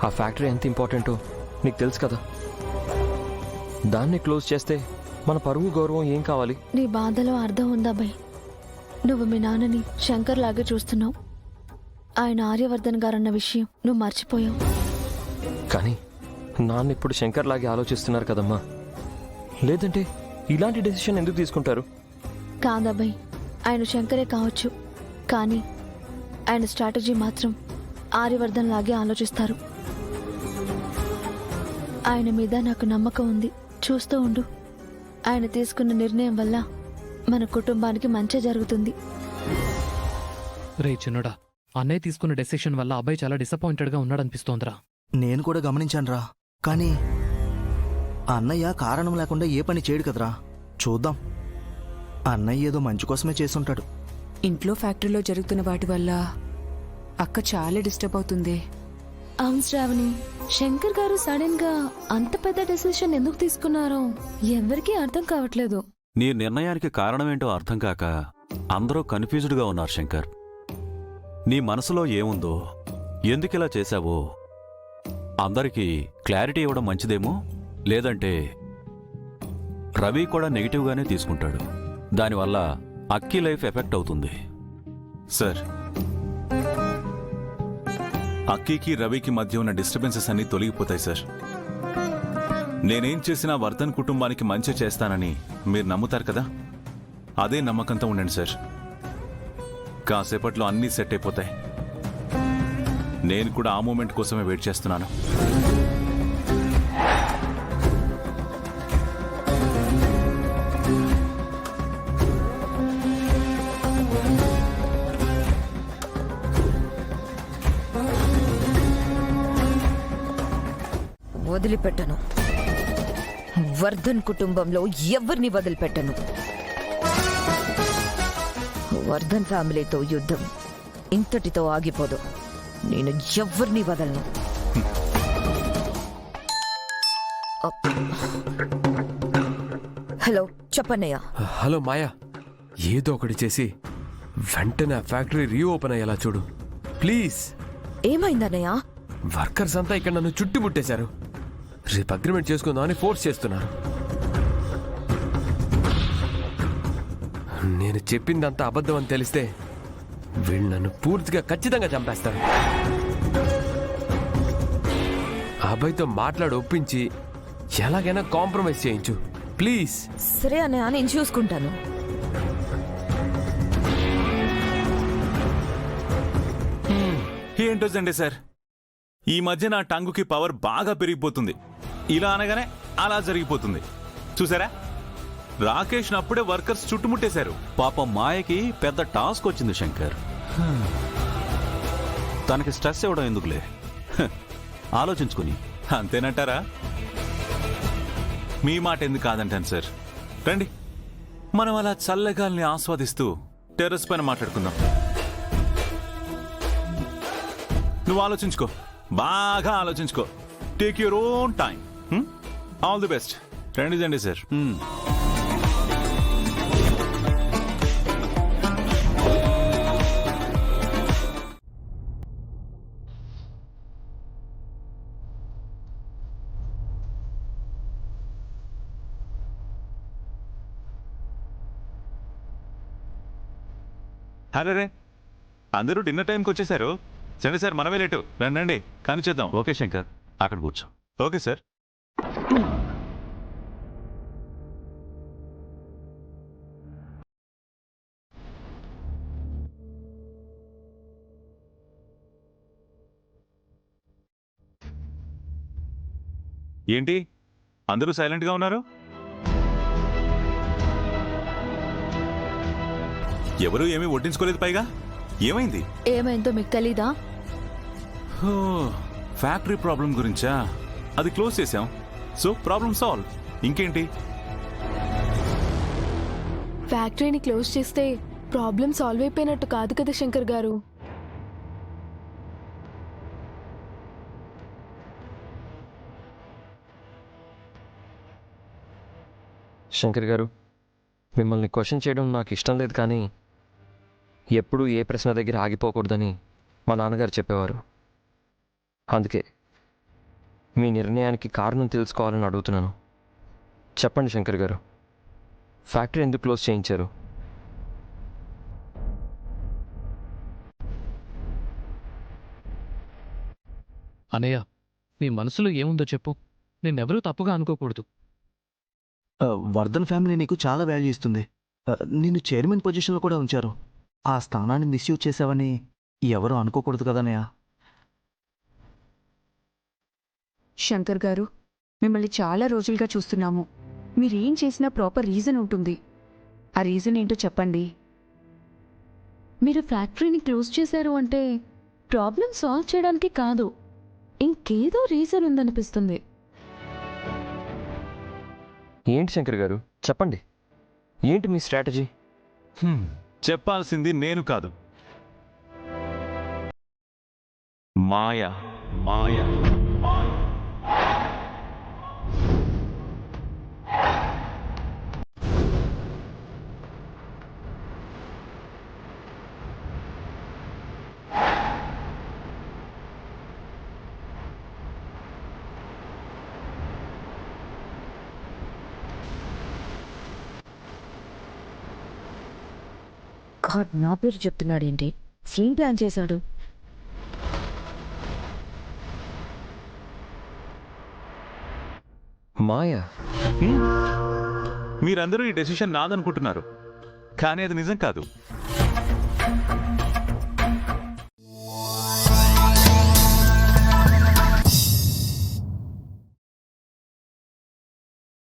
ఆ ఫ్యాక్టరీ ఎంత ఇంపార్టెంటో నీకు తెలుసు కదా. దాన్ని క్లోజ్ చేస్తే మన పరువు గౌరవం ఏం కావాలి? నీ బాధలో అర్థం ఉందా భయ్? నువ్వు మీ నాన్నని శంకర్ లాగే చూస్తున్నావు. ఆయన ఆర్యవర్ధన్ గారన్న విషయం నువ్వు మర్చిపోయావు. కానీ నాన్న ఇప్పుడు శంకర్ లాగే ఆలోచిస్తున్నారు కదమ్మా. లేదంటే ఇలాంటి డెసిషన్ ఎందుకు తీసుకుంటారు? కాదబ్బాయి, ఆయన శంకరే కావచ్చు, కానీ ఆయన స్ట్రాటజీ మాత్రం ఆర్యవర్ధన్ లాగే ఆలోచిస్తారు. ఆయన మీద నాకు నమ్మకం ఉంది. చూస్తూ ఉండు. ఆయన తీసుకున్న నిర్ణయం వల్ల మన కుటుంబానికి మంచి జరుగుతుంది. రే చిన్నడా, అన్నయ్య తీసుకున్న డెసిషన్ వల్ల అబ్బాయి చాలా డిసప్పాయింటెడ్గా ఉన్నాడనిపిస్తోందిరా. నేను కూడా గమనించానురా. కానీ ఆ అన్నయ్య కారణం లేకుండా ఏ పని చేయడు కదరా. చూద్దాం, అన్నయ్య ఏదో మంచి కోసమే చేసుంటాడు. ఇంట్లో ఫ్యాక్టరీలో జరుగుతున్న వాటి వల్ల అక్క చాలా డిస్టర్బ్ అవుతుంది. అవును శ్రావణి, శంకర్ గారు సడన్ గా అంత పెద్ద డెసిషన్ ఎందుకు తీసుకున్నారో ఎవరికీ అర్థం కావట్లేదు. నీ నిర్ణయానికి కారణమేంటో అర్థం కాక అందరూ కన్ఫ్యూజ్డ్గా ఉన్నారు శంకర్. నీ మనసులో ఏముందో, ఎందుకిలా చేశావో అందరికీ క్లారిటీ ఇవ్వడం మంచిదేమో. లేదంటే రవి కూడా నెగిటివ్గానే తీసుకుంటాడు. దానివల్ల అక్కి లైఫ్ ఎఫెక్ట్ అవుతుంది. సార్, అక్కీకి రవికి మధ్య ఉన్న డిస్టర్బెన్సెస్ అన్నీ తొలగిపోతాయి సార్. నేనేం చేసినా వర్ధన్ కుటుంబానికి మంచి చేస్తానని మీరు నమ్ముతారు కదా, అదే నమ్మకంతో ఉండండి సార్. కాసేపట్లో అన్నీ సెట్ అయిపోతాయి. నేను కూడా ఆ మూమెంట్ కోసమే వెయిట్ చేస్తున్నాను. వదిలిపెట్టను. వర్ధన్ కుటుంబంలో ఎవరిని వదిలిపెట్టను. వర్ధన్ ఫ్యామిలీతో యుద్ధం ఇంతటితో ఆగిపోదు. నేను ఎవరిని వదలను. హలో, చెప్పన్నయ్య. హలో మాయా, ఏదో ఒకటి చేసి వెంటనే ఆ ఫ్యాక్టరీ రీఓపెన్ అయ్యేలా చూడు ప్లీజ్. ఏమైందన్నయ్య? వర్కర్స్ అంతా ఇక్కడ నన్ను చుట్టుముట్టేశారు. రేపు అగ్రిమెంట్ చేసుకుందామని ఫోర్స్ చేస్తున్నారు. నేను చెప్పిందంతా అబద్ధం అని తెలిస్తే వీళ్ళు నన్ను పూర్తిగా ఖచ్చితంగా చంపేస్తారు. ఆ అబ్బాయితో మాట్లాడి ఒప్పించి ఎలాగైనా కాంప్రమైజ్ చేయించు ప్లీజ్. సరే అన్నయ్య, నేను చూసుకుంటాను. ఏంటోజండి సార్, ఈ మధ్య నా టంగుకి పవర్ బాగా పెరిగిపోతుంది. ఇలా అనగానే అలా జరిగిపోతుంది. చూసారా, రాకేష్ అప్పుడే వర్కర్స్ చుట్టుముట్టేశారు. పాపం మాయకి పెద్ద టాస్క్ వచ్చింది శంకర్. తనకి స్ట్రెస్ ఇవ్వడం ఎందుకులే, ఆలోచించుకుని. అంతేనంటారా? మీ మాట ఎందుకు కాదంటాను సార్. రండి, మనం అలా చల్లగాల్ని ఆస్వాదిస్తూ టెర్రస్ పైన మాట్లాడుకుందాం. నువ్వు ఆలోచించుకో, బాగా ఆలోచించుకో. Take your own time. All the best. రండి సార్. హరే, అందరూ డిన్నర్ టైంకి వచ్చేసారు. సరే సార్, మనమే లేటు. రండి కానీ చేద్దాం. ఓకే శంకర్, అక్కడ కూర్చో. Okay sir. ఏంటి అందరూ సైలెంట్గా ఉన్నారు? ఎవరూ ఏమీ వడ్డించుకోలేదు. పైగా ఏమైంది? ఏమైందో మీకు తెలీదా? ఫ్యాక్టరీ ప్రాబ్లం గురించా? అది క్లోజ్ చేశాం, సో ప్రాబ్లం సాల్వ్. ఇంకేంటి? ఫ్యాక్టరీని క్లోజ్ చేస్తే ప్రాబ్లం సాల్వ్ అయిపోయినట్టు కాదు కదా శంకర్ గారు. శంకర్ గారు, మిమ్మల్ని క్వశ్చన్ చేయడం నాకు ఇష్టం లేదు, కానీ ఎప్పుడూ ఏ ప్రశ్న దగ్గర ఆగిపోకూడదని మా నాన్నగారు చెప్పేవారు. అందుకే మీ నిర్ణయానికి కారణం తెలుసుకోవాలని అడుగుతున్నాను. చెప్పండి శంకర్ గారు, ఫ్యాక్టరీ ఎందుకు క్లోజ్ చేయించారు? అనయ్య, నీ మనసులో ఏముందో చెప్పు. నిన్నెవరూ తప్పుగా అనుకోకూడదు. వర్ధన్ ఫ్యామిలీ నీకు చాలా వాల్యూ ఇస్తుంది. నిన్ను చైర్మన్ పొజిషన్లో కూడా ఉంచారు. ఆ స్థానాన్ని మిస్యూజ్ చేసావని ఎవరు అనుకోకూడదు కదనయ్య. శంకర్ గారు, మిమ్మల్ని చాలా రోజులుగా చూస్తున్నాము. మీరేం చేసినా ప్రాపర్ రీజన్ ఉంటుంది. ఆ రీజన్ ఏంటో చెప్పండి. మీరు ఫ్యాక్టరీని క్లోజ్ చేశారు అంటే ప్రాబ్లం సాల్వ్ చేయడానికి కాదు, ఇంకేదో రీజన్ ఉందనిపిస్తుంది. ఏంటి శంకర్ గారు, చెప్పండి. ఏంటి మీ స్ట్రాటజీ? చెప్పాల్సింది నేను కాదు, మాయ. మాయ గాడ్, నా పేరు చెప్తున్నాడేంటి? ఏం ప్లాన్ చేశాడు? మాయా? మీరందరూ ఈ డెసిషన్ నాదనుకుంటున్నారు, కానీ అది నిజం కాదు.